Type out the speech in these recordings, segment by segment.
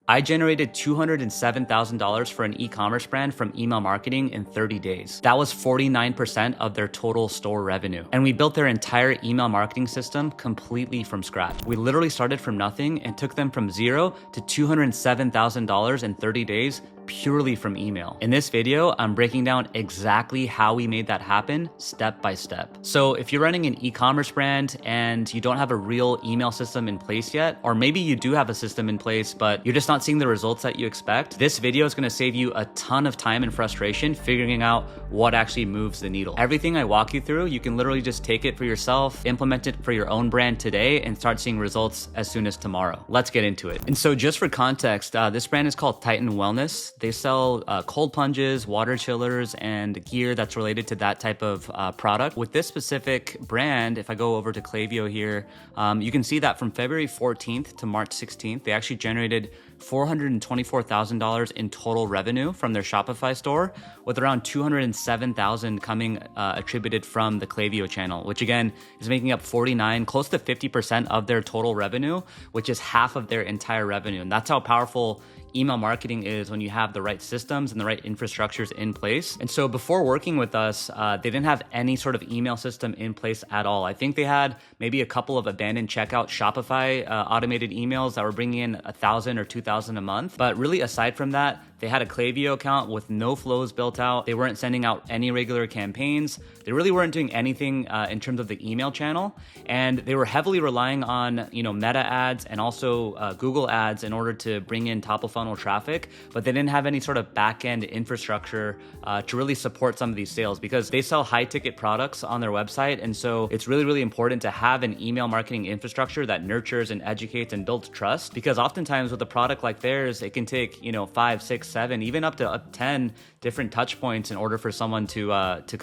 I generated $207,000 for an e-commerce brand from email marketing in 30 days. That was 49% of their total store revenue. And we built their entire email marketing system completely from scratch. We literally started from nothing and took them from zero to $207,000 in 30 days purely from email. In this video, I'm breaking down exactly how we made that happen step by step. So if you're running an e-commerce brand and you don't have a real email system in place yet, or maybe you do have a system in place, but you're just not seeing the results that you expect, this video is gonna save you a ton of time and frustration figuring out what actually moves the needle. Everything I walk you through, you can literally just take it for yourself, implement it for your own brand today, and start seeing results as soon as tomorrow. Let's get into it. And so just for context, this brand is called Titan Wellness. They sell cold plunges, water chillers, and gear that's related to that type of product. With this specific brand, if I go over to Klaviyo here, you can see that from February 14th to March 16th, they actually generated $424,000 in total revenue from their Shopify store, with around $207,000 coming attributed from the Klaviyo channel, which again is making up 49, close to 50% of their total revenue, which is half of their entire revenue. And that's how powerful email marketing is when you have the right systems and the right infrastructures in place. And so before working with us, they didn't have any sort of email system in place at all. I think they had maybe a couple of abandoned checkout Shopify automated emails that were bringing in 1,000 or 2,000 a month. But really aside from that, they had a Klaviyo account with no flows built out. They weren't sending out any regular campaigns. They really weren't doing anything in terms of the email channel. And they were heavily relying on, Meta ads and also Google ads in order to bring in top of funnel traffic, but they didn't have any sort of back-end infrastructure to really support some of these sales because they sell high ticket products on their website. And so it's really, really important to have an email marketing infrastructure that nurtures and educates and builds trust, because oftentimes with a product like theirs, it can take, 5, 6, 7, even up to 10 different touch points in order for someone to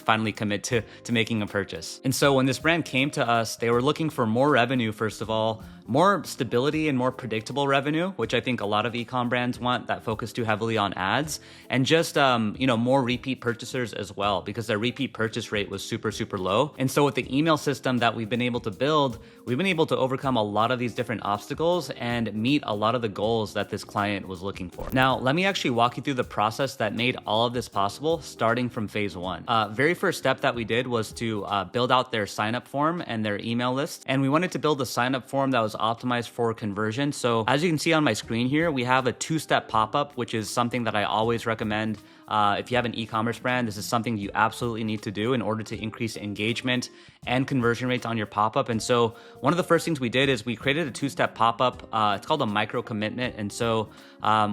finally commit to making a purchase. And so when this brand came to us, they were looking for more revenue, first of all, more stability and more predictable revenue, which I think a lot of e-com brands want that focus too heavily on ads, and just, more repeat purchasers as well, because their repeat purchase rate was super, super low. And so with the email system that we've been able to build, we've been able to overcome a lot of these different obstacles and meet a lot of the goals that this client was looking for. Now, let me actually walk you through the process that made all of this possible, starting from phase one. Very first step that we did was to build out their sign-up form and their email list. And we wanted to build a sign-up form that was optimized for conversion. So as you can see on my screen here, we have a two-step pop-up, which is something that I always recommend. If you have an e-commerce brand, this is something you absolutely need to do in order to increase engagement and conversion rates on your pop-up. And so one of the first things we did is we created a two-step pop-up. It's called a micro commitment. And so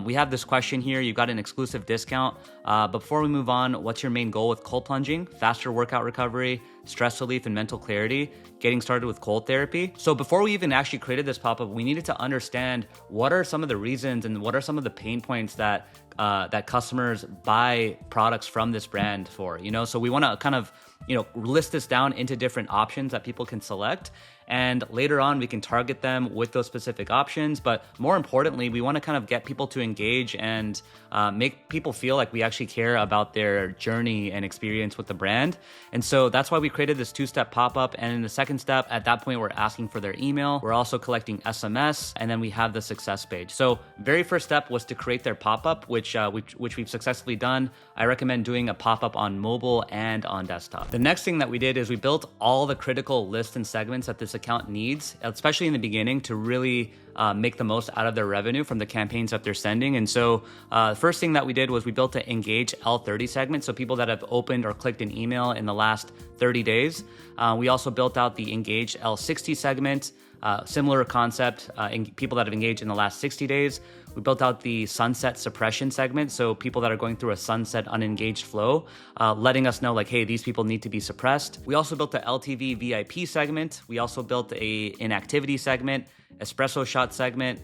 we have this question here. You got an exclusive discount. But before we move on, what's your main goal with cold plunging? Faster workout recovery, stress relief, and mental clarity, getting started with cold therapy. So before we even actually created this pop-up, we needed to understand what are some of the reasons and what are some of the pain points that customers buy products from this brand for, So we want to kind of, list this down into different options that people can select. And later on, we can target them with those specific options. But more importantly, we want to kind of get people to engage and make people feel like we actually care about their journey and experience with the brand. And so that's why we created this two-step pop-up. And in the second step, at that point, we're asking for their email. We're also collecting SMS, and then we have the success page. So very first step was to create their pop-up, which we've successfully done. I recommend doing a pop-up on mobile and on desktop. The next thing that we did is we built all the critical lists and segments that this account needs, especially in the beginning, to really make the most out of their revenue from the campaigns that they're sending. And so the first thing that we did was we built an Engage L30 segment, so people that have opened or clicked an email in the last 30 days. We also built out the Engage L60 segment, similar concept, people that have engaged in the last 60 days. We built out the sunset suppression segment, so people that are going through a sunset unengaged flow, letting us know like, hey, these people need to be suppressed. We also built the LTV VIP segment. We also built a inactivity segment, espresso shot segment,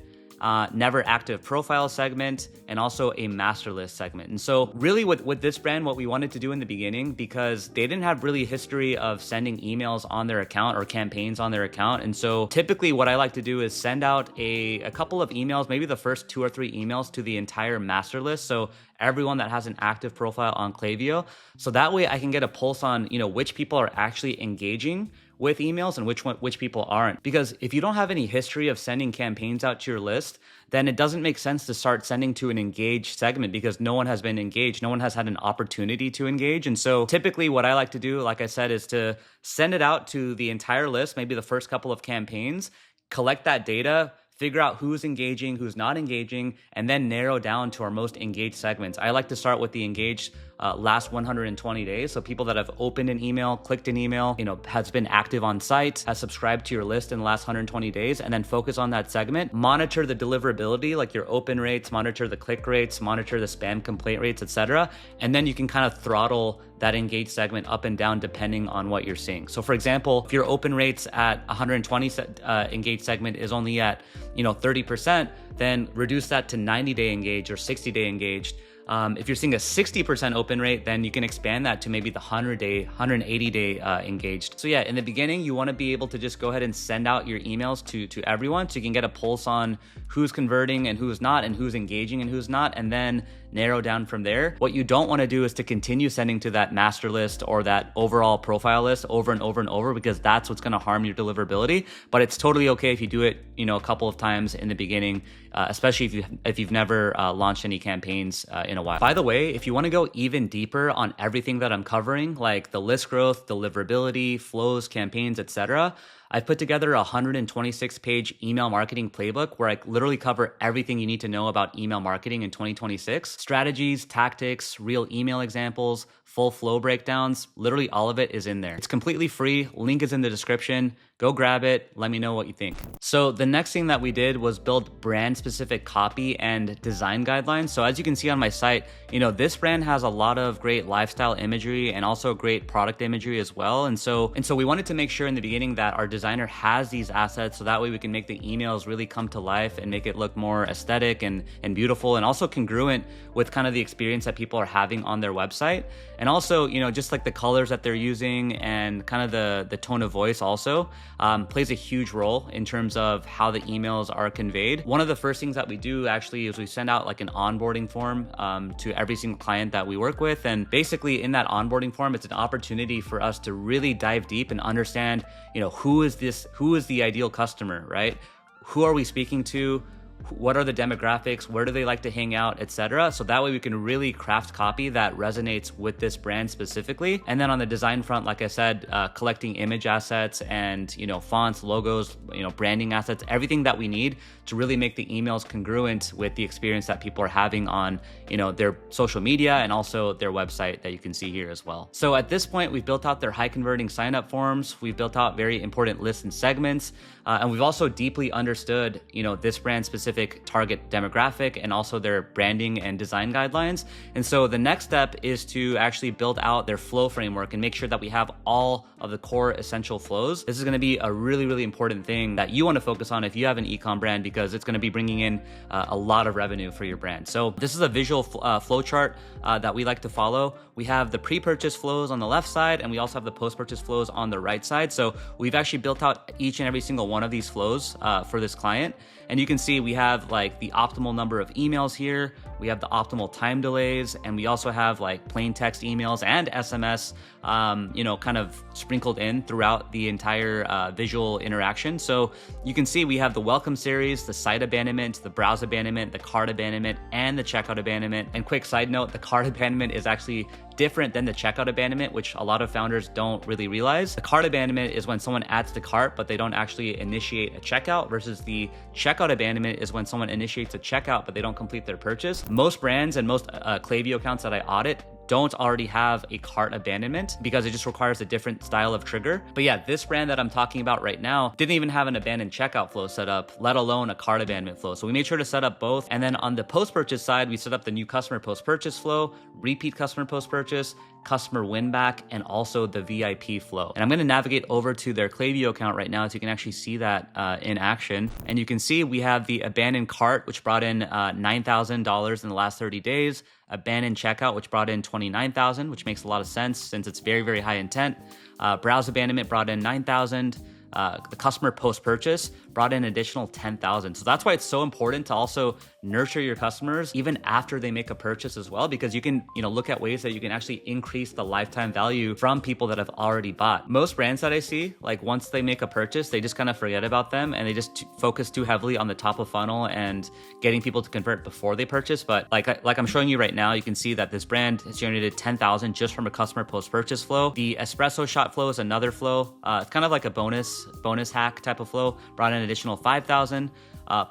never active profile segment, and also a master list segment. And so really with this brand, what we wanted to do in the beginning, because they didn't have really history of sending emails on their account or campaigns on their account. And so typically what I like to do is send out a couple of emails, maybe the first 2 or 3 emails to the entire master list. So everyone that has an active profile on Klaviyo. So that way I can get a pulse on, which people are actually engaging with emails and which people aren't. Because if you don't have any history of sending campaigns out to your list, then it doesn't make sense to start sending to an engaged segment because no one has been engaged. No one has had an opportunity to engage. And so typically what I like to do, like I said, is to send it out to the entire list, maybe the first couple of campaigns, collect that data, figure out who's engaging, who's not engaging, and then narrow down to our most engaged segments. I like to start with the engaged last 120 days. So people that have opened an email, clicked an email, has been active on site, has subscribed to your list in the last 120 days, and then focus on that segment. Monitor the deliverability, like your open rates, monitor the click rates, monitor the spam complaint rates, etc. And then you can kind of throttle that engaged segment up and down depending on what you're seeing. So for example, if your open rates at 120 engaged segment is only at 30%, then reduce that to 90-day engaged or 60-day engaged. If you're seeing a 60% open rate, then you can expand that to maybe the 100-day, 180-day engaged. So yeah, in the beginning, you want to be able to just go ahead and send out your emails to everyone so you can get a pulse on who's converting and who's not and who's engaging and who's not, and then narrow down from there. What you don't want to do is to continue sending to that master list or that overall profile list over and over and over, because that's what's going to harm your deliverability. But it's totally okay if you do it, a couple of times in the beginning, especially if you've never launched any campaigns in a while. By the way, if you want to go even deeper on everything that I'm covering, like the list growth, deliverability, flows, campaigns, etc., I've put together a 126-page email marketing playbook where I literally cover everything you need to know about email marketing in 2026. Strategies, tactics, real email examples, full flow breakdowns, literally all of it is in there. It's completely free. Link is in the description. Go grab it. Let me know what you think. So the next thing that we did was build brand-specific copy and design guidelines. So as you can see on my site, this brand has a lot of great lifestyle imagery and also great product imagery as well. And so we wanted to make sure in the beginning that our designer has these assets, so that way we can make the emails really come to life and make it look more aesthetic and beautiful, and also congruent with kind of the experience that people are having on their website. And also, just like the colors that they're using and kind of the tone of voice also plays a huge role in terms of how the emails are conveyed. One of the first things that we do actually is we send out like an onboarding form to every single client that we work with. And basically in that onboarding form, it's an opportunity for us to really dive deep and understand, who is the ideal customer, right? Who are we speaking to? What are the demographics? Where do they like to hang out, etc. So that way we can really craft copy that resonates with this brand specifically. And then on the design front, like I said, collecting image assets and, fonts, logos, branding assets, everything that we need to really make the emails congruent with the experience that people are having on, their social media and also their website that you can see here as well. So at this point, we've built out their high converting sign up forms. We've built out very important lists and segments. And we've also deeply understood, this brand specific target demographic and also their branding and design guidelines. And so the next step is to actually build out their flow framework and make sure that we have all of the core essential flows. This is going to be a really, really important thing that you want to focus on if you have an e-com brand, because it's going to be bringing in a lot of revenue for your brand. So this is a visual flow chart that we like to follow. We have the pre-purchase flows on the left side, and we also have the post-purchase flows on the right side. So we've actually built out each and every single one of these flows for this client. And you can see we have like the optimal number of emails here. We have the optimal time delays, and we also have like plain text emails and SMS, kind of sprinkled in throughout the entire visual interaction. So you can see we have the welcome series, the site abandonment, the browse abandonment, the cart abandonment, and the checkout abandonment. And quick side note, the cart abandonment is actually different than the checkout abandonment, which a lot of founders don't really realize. The cart abandonment is when someone adds to cart, but they don't actually initiate a checkout, versus the checkout abandonment is when someone initiates a checkout, but they don't complete their purchase. Most brands and most Klaviyo accounts that I audit don't already have a cart abandonment because it just requires a different style of trigger. But yeah, this brand that I'm talking about right now didn't even have an abandoned checkout flow set up, let alone a cart abandonment flow. So we made sure to set up both. And then on the post-purchase side, we set up the new customer post-purchase flow, repeat customer post-purchase, customer win back, and also the VIP flow. And I'm going to navigate over to their Klaviyo account right now so you can actually see that in action. And you can see we have the abandoned cart, which brought in $9,000 in the last 30 days, abandoned checkout, which brought in $29,000, which makes a lot of sense since it's very, very high intent. Browse abandonment brought in $9,000. The customer post-purchase brought in an additional $10,000. So that's why it's so important to also nurture your customers even after they make a purchase as well, because you can, look at ways that you can actually increase the lifetime value from people that have already bought. Most brands that I see, like once they make a purchase, they just kind of forget about them and they just focus too heavily on the top of funnel and getting people to convert before they purchase. But like I'm showing you right now, you can see that this brand has generated 10,000 just from a customer post-purchase flow. The espresso shot flow is another flow. It's kind of like a bonus hack type of flow, brought in an additional 5,000.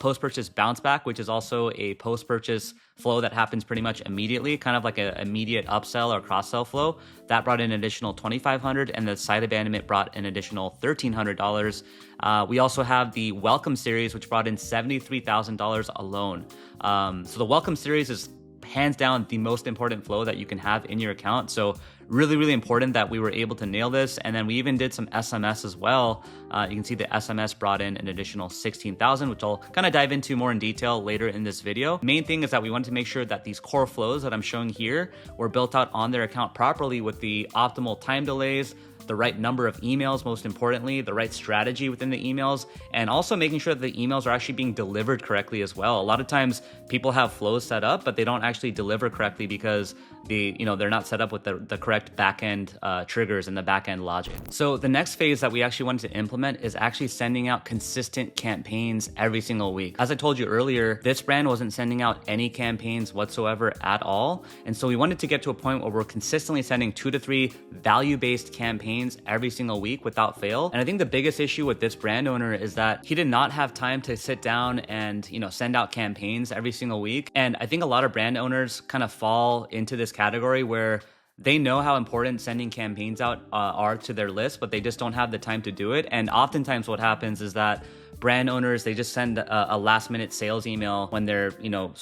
Post-purchase bounce back, which is also a post-purchase flow that happens pretty much immediately, kind of like an immediate upsell or cross-sell flow. That brought in an additional $2,500, and the site abandonment brought an additional $1,300. We also have the welcome series, which brought in $73,000 alone. So the welcome series is hands down the most important flow that you can have in your account. So really, really important that we were able to nail this. And then we even did some SMS as well. You can see the SMS brought in an additional 16,000, which I'll kind of dive into more in detail later in this video. Main thing is that we wanted to make sure that these core flows that I'm showing here were built out on their account properly with the optimal time delays, the right number of emails, most importantly, the right strategy within the emails, and also making sure that the emails are actually being delivered correctly as well. A lot of times people have flows set up, but they don't actually deliver correctly because they're not set up with the correct backend triggers and the backend logic. So the next phase that we actually wanted to implement is actually sending out consistent campaigns every single week. As I told you earlier, this brand wasn't sending out any campaigns whatsoever at all. And so we wanted to get to a point where we're consistently sending 2 to 3 value-based campaigns every single week without fail. And I think the biggest issue with this brand owner is that he did not have time to sit down and send out campaigns every single week. And I think a lot of brand owners kind of fall into this category where they know how important sending campaigns out are to their list, but they just don't have the time to do it. And oftentimes what happens is that brand owners, they just send a last minute sales email when they're,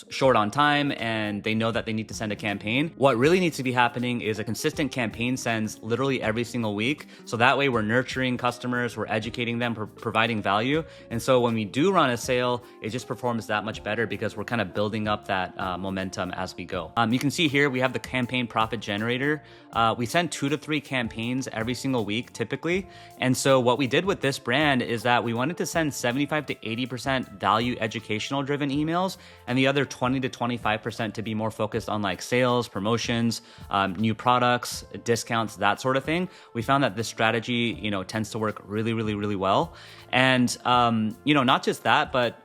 short on time and they know that they need to send a campaign. What really needs to be happening is a consistent campaign sends literally every single week. So that way we're nurturing customers, we're educating them, providing value. And so when we do run a sale, it just performs that much better because we're kind of building up that momentum as we go. You can see here, we have the campaign profit generator. We send 2 to 3 campaigns every single week typically. And so what we did with this brand is that we wanted to send 75 to 80% value educational driven emails, and the other 20 to 25% to be more focused on like sales, promotions, new products, discounts, that sort of thing. We found that this strategy, tends to work really, really, really well. And, not just that, but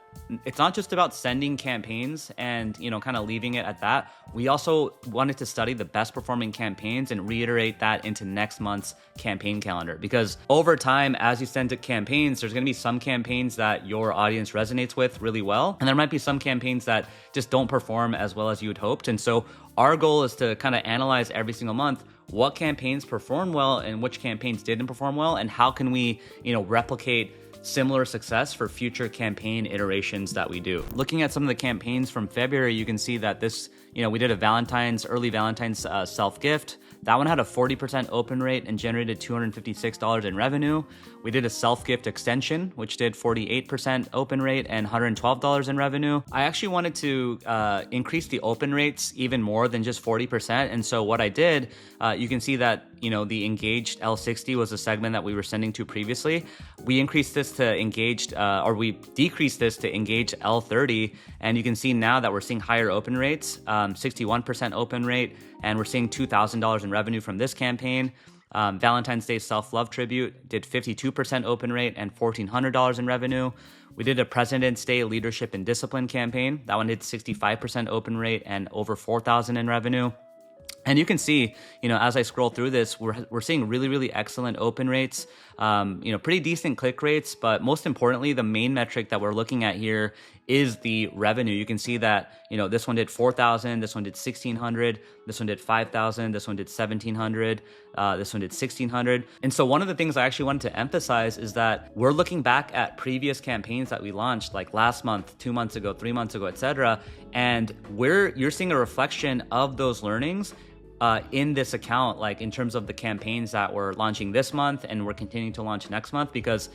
it's not just about sending campaigns and, kind of leaving it at that. We also wanted to study the best performing campaigns and reiterate that into next month's campaign calendar. Because over time, as you send to campaigns, there's going to be some campaigns that your audience resonates with really well. And there might be some campaigns that just don't perform as well as you had hoped. And so our goal is to kind of analyze every single month what campaigns performed well and which campaigns didn't perform well, and how can we, replicate similar success for future campaign iterations that we do. Looking at some of the campaigns from February, you can see that this, we did a early Valentine's self-gift. That one had a 40% open rate and generated $256 in revenue. We did a self-gift extension, which did 48% open rate and $112 in revenue. I actually wanted to increase the open rates even more than just 40%. And so what I did, you can see that, the engaged L60 was a segment that we were sending to previously. We increased this to engaged, we decreased this to engaged L30. And you can see now that we're seeing higher open rates, 61% open rate, and we're seeing $2,000 in revenue from this campaign. Valentine's Day Self-Love Tribute did 52% open rate and $1,400 in revenue. We did a President's Day Leadership and Discipline campaign. That one did 65% open rate and over $4,000 in revenue. And you can see, as I scroll through this, we're seeing really, really excellent open rates, pretty decent click rates, but most importantly, the main metric that we're looking at here is the revenue. You can see that, this one did 4,000, this one did 1,600, this one did 5,000, this one did 1,700, this one did 1,600. And so one of the things I actually wanted to emphasize is that we're looking back at previous campaigns that we launched like last month, 2 months ago, 3 months ago, etc. And you're seeing a reflection of those learnings in this account, like in terms of the campaigns that we're launching this month and we're continuing to launch next month, because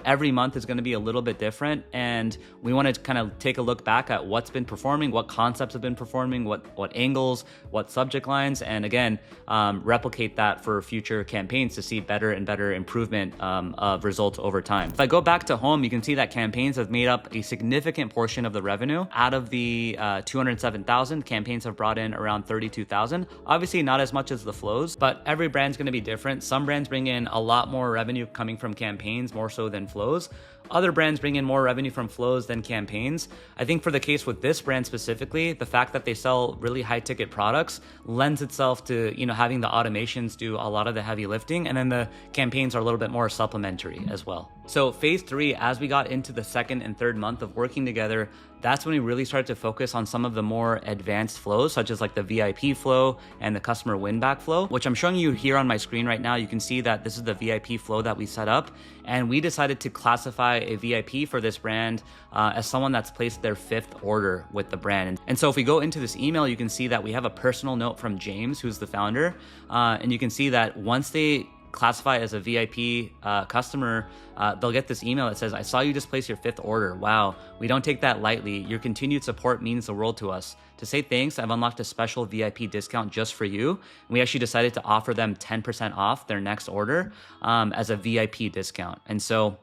every month is going to be a little bit different, and we want to kind of take a look back at what's been performing, what concepts have been performing, what angles, what subject lines, and again, replicate that for future campaigns to see better and better improvement of results over time. If I go back to home, you can see that campaigns have made up a significant portion of the revenue. Out of the 207,000, campaigns have brought in around 32,000. Obviously not as much as the flows, but every brand's going to be different. Some brands bring in a lot more revenue coming from campaigns, more so than flows. Other brands bring in more revenue from flows than campaigns. I think for the case with this brand specifically, the fact that they sell really high ticket products lends itself to, having the automations do a lot of the heavy lifting, and then the campaigns are a little bit more supplementary as well. So phase 3, as we got into the second and third month of working together, that's when we really started to focus on some of the more advanced flows, such as like the VIP flow and the customer win back flow, which I'm showing you here on my screen right now. You can see that this is the VIP flow that we set up, and we decided to classify a VIP for this brand as someone that's placed their 5th order with the brand. And so if we go into this email, you can see that we have a personal note from James, who's the founder, and you can see that once they classify as a VIP customer, they'll get this email that says, "I saw you just place your 5th order. Wow, we don't take that lightly. Your continued support means the world to us. To say thanks, I've unlocked a special VIP discount just for you." And we actually decided to offer them 10% off their next order as a VIP discount. And so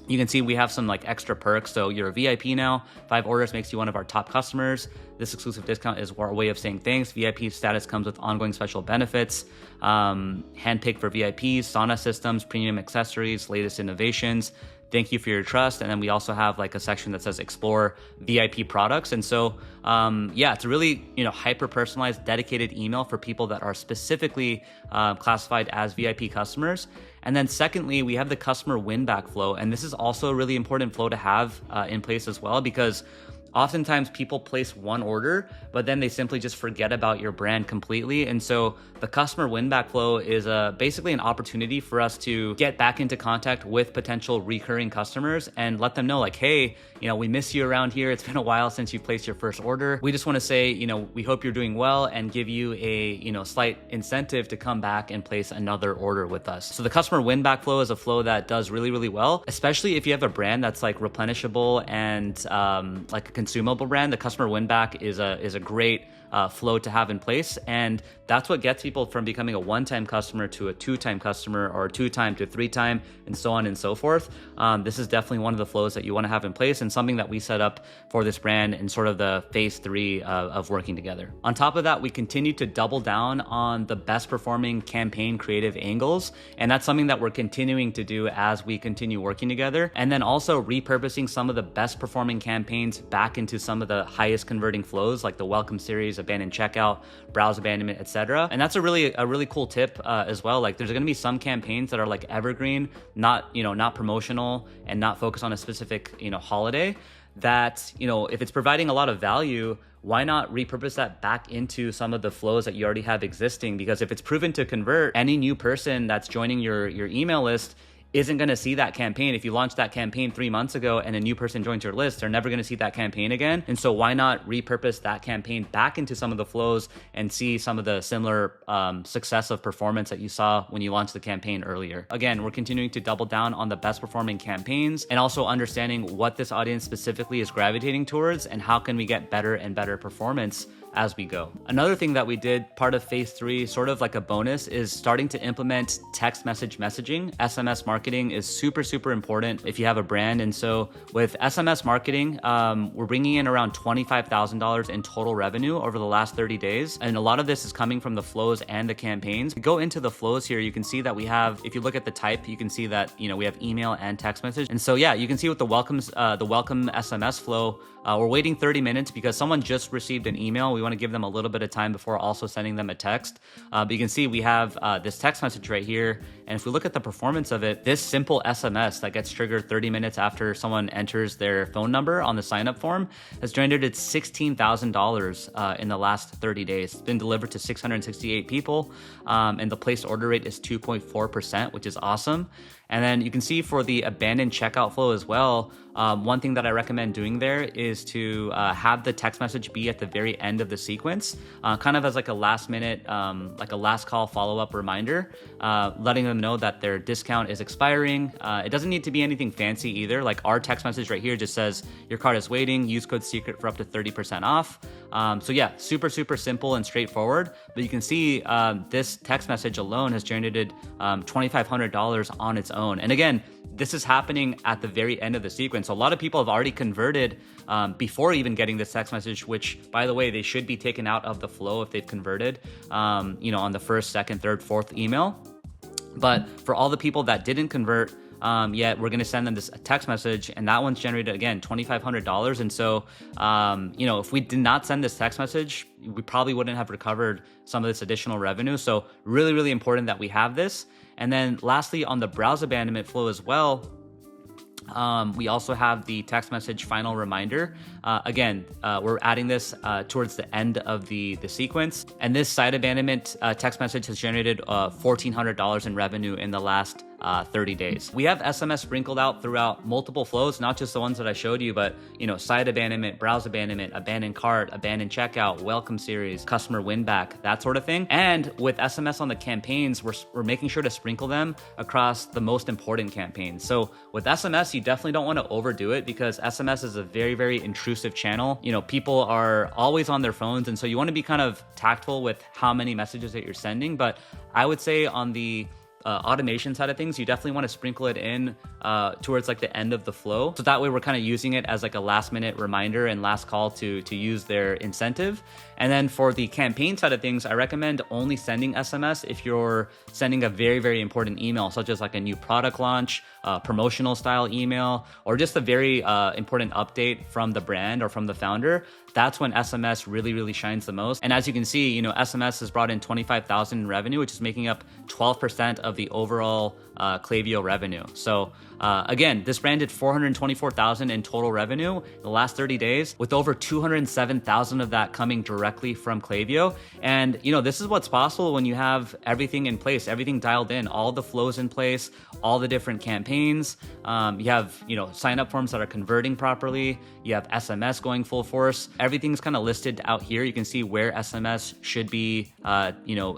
you can see we have some like extra perks. So you're a VIP now, 5 orders makes you one of our top customers. This exclusive discount is our way of saying thanks. VIP status comes with ongoing special benefits, handpicked for VIPs, sauna systems, premium accessories, latest innovations. Thank you for your trust. And then we also have like a section that says explore VIP products. And so, it's a really, hyper personalized, dedicated email for people that are specifically classified as VIP customers. And then secondly, we have the customer win back flow. And this is also a really important flow to have in place as well, because oftentimes people place one order, but then they simply just forget about your brand completely. And so the customer win back flow is basically an opportunity for us to get back into contact with potential recurring customers and let them know like, hey, we miss you around here. It's been a while since you placed your first order. We just want to say, we hope you're doing well and give you a, slight incentive to come back and place another order with us. So the customer win back flow is a flow that does really, really well, especially if you have a brand that's like replenishable and like a consumable brand. The customer win back is a great flow to have in place, and that's what gets people from becoming a one-time customer to a two-time customer, or a two-time to three-time, and so on and so forth. This is definitely one of the flows that you want to have in place, and something that we set up for this brand in sort of the phase 3 of working together. On top of that, we continue to double down on the best performing campaign creative angles, and that's something that we're continuing to do as we continue working together, and then also repurposing some of the best performing campaigns back into some of the highest converting flows, like the welcome series, abandoned checkout, browse abandonment, etc. And that's a really cool tip as well. Like there's going to be some campaigns that are like evergreen, not promotional, and not focused on a specific holiday, that if it's providing a lot of value, why not repurpose that back into some of the flows that you already have existing? Because if it's proven to convert, any new person that's joining your email list isn't going to see that campaign. If you launched that campaign 3 months ago and a new person joins your list, they're never going to see that campaign again. And so why not repurpose that campaign back into some of the flows and see some of the similar success of performance that you saw when you launched the campaign earlier? Again, we're continuing to double down on the best performing campaigns, and also understanding what this audience specifically is gravitating towards and how can we get better and better performance as we go. Another thing that we did, part of phase 3, sort of like a bonus, is starting to implement text messaging. SMS marketing is super, super important if you have a brand. And so with SMS marketing, we're bringing in around $25,000 in total revenue over the last 30 days. And a lot of this is coming from the flows and the campaigns. We go into the flows here, you can see that we have, if you look at the type, you can see that, we have email and text message. And so, you can see with the welcome SMS flow, we're waiting 30 minutes because someone just received an email. We want to give them a little bit of time before also sending them a text. But you can see we have this text message right here. And if we look at the performance of it, this simple SMS that gets triggered 30 minutes after someone enters their phone number on the sign-up form has generated $16,000 in the last 30 days. It's been delivered to 668 people. And the placed order rate is 2.4%, which is awesome. And then you can see for the abandoned checkout flow as well, one thing that I recommend doing there is to have the text message be at the very end of the sequence, kind of as like a last minute, like a last call follow-up reminder, letting them know that their discount is expiring. It doesn't need to be anything fancy either. Like our text message right here just says, your cart is waiting, use code SECRET for up to 30% off. So yeah, super simple and straightforward. But you can see this text message alone has generated $2,500 on its own. And again, this is happening at the very end of the sequence. So a lot of people have already converted before even getting this text message, which, by the way, they should be taken out of the flow if they've converted, on the first, second, third, fourth email. But for all the people that didn't convert yet, we're going to send them this text message, and that one's generated, again, $2,500. And so, if we did not send this text message, we probably wouldn't have recovered some of this additional revenue. So really important that we have this. And then lastly, on the browse abandonment flow as well, we also have the text message final reminder. Again, we're adding this towards the end of the sequence. And this site abandonment text message has generated $1,400 in revenue in the last 30 days. We have SMS sprinkled out throughout multiple flows, not just the ones that I showed you, but site abandonment, browse abandonment, abandoned cart, abandoned checkout, welcome series, customer win back, that sort of thing. And with SMS on the campaigns, we're making sure to sprinkle them across the most important campaigns. So with SMS, you definitely don't want to overdo it because SMS is a very intrusive channel. People are always on their phones, and so you want to be kind of tactful with how many messages that you're sending. But I would say on the automation side of things, you definitely want to sprinkle it in towards like the end of the flow. So that way we're kind of using it as like a last minute reminder and last call to use their incentive. And then for the campaign side of things, I recommend only sending SMS if you're sending a very important email, such as like a new product launch, promotional style email, or just a very important update from the brand or from the founder. That's when SMS really shines the most. And as you can see, SMS has brought in $25,000 in revenue, which is making up 12% of the overall Klaviyo revenue. So again, this brand did $424,000 in total revenue in the last 30 days, with over $207,000 of that coming directly from Klaviyo. And this is what's possible when you have everything in place, everything dialed in, all the flows in place, all the different campaigns. You have sign up forms that are converting properly. You have SMS going full force. Everything's kind of listed out here. You can see where SMS should be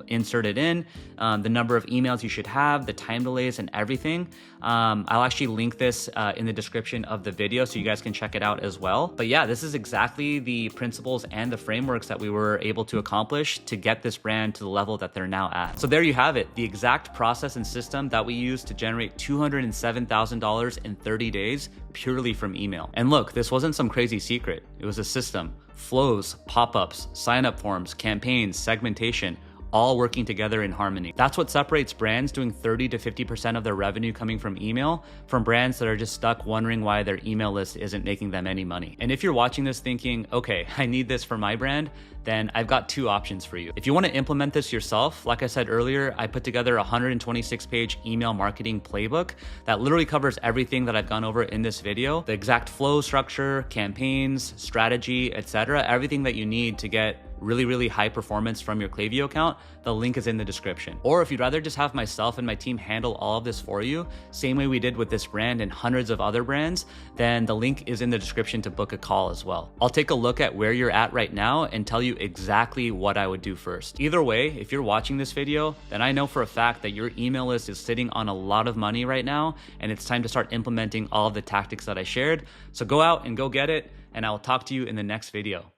inserted in, the number of emails you should have, the time delays, and everything. I'll actually link this in the description of the video so you guys can check it out as well. But yeah, this is exactly the principles and the frameworks that we were able to accomplish to get this brand to the level that they're now at. So there you have it, the exact process and system that we used to generate $207,000 in 30 days purely from email. And look, this wasn't some crazy secret. It was a system, flows, pop-ups, sign-up forms, campaigns, segmentation, all working together in harmony. That's what separates brands doing 30 to 50% of their revenue coming from email from brands that are just stuck wondering why their email list isn't making them any money. And if you're watching this thinking, okay, I need this for my brand, then I've got two options for you. If you want to implement this yourself, like I said earlier, I put together a 126-page email marketing playbook that literally covers everything that I've gone over in this video, the exact flow structure, campaigns, strategy, etc., everything that you need to get really high performance from your Klaviyo account. The link is in the description. Or if you'd rather just have myself and my team handle all of this for you, same way we did with this brand and hundreds of other brands, then the link is in the description to book a call as well. I'll take a look at where you're at right now and tell you exactly what I would do first. Either way, if you're watching this video, then I know for a fact that your email list is sitting on a lot of money right now, and it's time to start implementing all of the tactics that I shared. So go out and go get it, and I will talk to you in the next video.